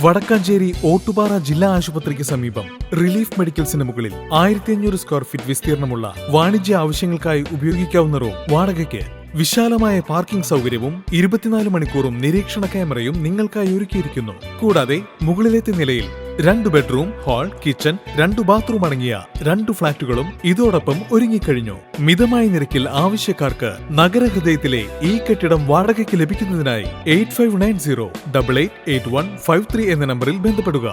വടക്കാഞ്ചേരി ഓട്ടുപാറ ജില്ലാ ആശുപത്രിക്ക് സമീപം റിലീഫ് മെഡിക്കൽസിന് മുകളിൽ 1500 സ്ക്വയർ ഫീറ്റ് വിസ്തീർണമുള്ള വാണിജ്യ ആവശ്യങ്ങൾക്കായി ഉപയോഗിക്കാവുന്ന റൂം വാടകയ്ക്ക്. വിശാലമായ പാർക്കിംഗ് സൗകര്യവും 24 മണിക്കൂറും നിരീക്ഷണ ക്യാമറയും നിങ്ങൾക്കായി ഒരുക്കിയിരിക്കുന്നു. കൂടാതെ മുകളിലത്തെ നിലയിൽ 2 ബെഡ്റൂം, ഹാൾ, കിച്ചൺ, 2 ബാത്റൂം അടങ്ങിയ 2 ഫ്ളാറ്റുകളും ഇതോടൊപ്പം ഒരുങ്ങിക്കഴിഞ്ഞു. മിതമായ നിരക്കിൽ ആവശ്യക്കാർക്ക് നഗരഹൃദയത്തിലെ ഈ കെട്ടിടം വാടകയ്ക്ക് ലഭിക്കുന്നതിനായി 8590888153 എന്ന നമ്പറിൽ ബന്ധപ്പെടുക.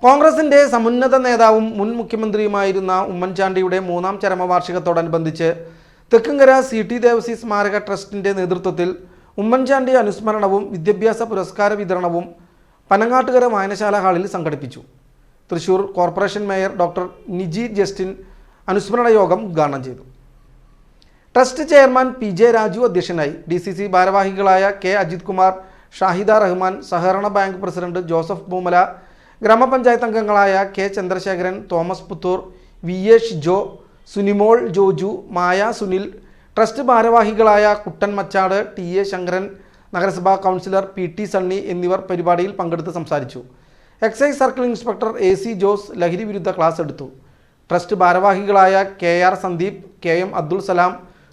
കോൺഗ്രസിന്റെ സമുന്നത നേതാവും മുൻ മുഖ്യമന്ത്രിയുമായിരുന്ന ഉമ്മൻചാണ്ടിയുടെ 3ാം ചരമവാർഷികത്തോടനുബന്ധിച്ച് തെക്കുംകര CT ദേവസി സ്മാരക ട്രസ്റ്റിന്റെ നേതൃത്വത്തിൽ ഉമ്മൻചാണ്ടി അനുസ്മരണവും വിദ്യാഭ്യാസ പുരസ്കാര വിതരണവും പനങ്ങാട്ടുകര വായനശാല ഹാളിൽ സംഘടിപ്പിച്ചു. Thrissur corporation mayor doctor Niji Justin അനുസ്മരണ യോഗം ഉദ്ഘാടനം ചെയ്തു. ട്രസ്റ്റ് ചെയർമാൻ PJ രാജു അധ്യക്ഷനായി. DCC ഭാരവാഹികളായ K അജിത് കുമാർ, ഷാഹിദ റഹ്മാൻ, സഹകരണ ബാങ്ക് പ്രസിഡന്റ് ജോസഫ് പൂമല, ഗ്രാമപഞ്ചായത്ത് അംഗങ്ങളായ K Chandrasekharan, Thomas Puthur, VA Shijo, Sunimol Joju, Maya Sunil, trust ഭാരവാഹികളായ കുട്ടൻ മച്ചാട്, TA ശങ്കരൻ, നഗരസഭാ കൗൺസിലർ PT സണ്ണി എന്നിവർ പരിപാടിയിൽ പങ്കെടുത്ത് സംസാരിച്ചു. Excise circle inspector AC Jose ലഹരി വിരുദ്ധ ക്ലാസ് എടുത്തു. ട്രസ്റ്റ് ഭാരവാഹികളായ KR Sandeep, KM Abdul Salam,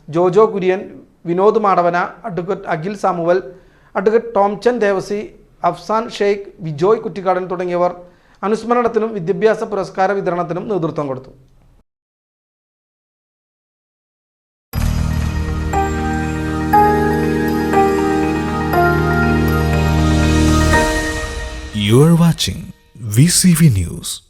Jojo Kurian, Vinod Madavana, advocate Akhil Samuel, advocate Tomchan Devassy, Afsan Sheikh, Vijoy Kuttikkadan തുടങ്ങിയവർ അനുസ്മരണത്തിനും വിദ്യാഭ്യാസ പുരസ്കാര വിതരണത്തിനും നേതൃത്വം കൊടുത്തു. You are watching VCV News.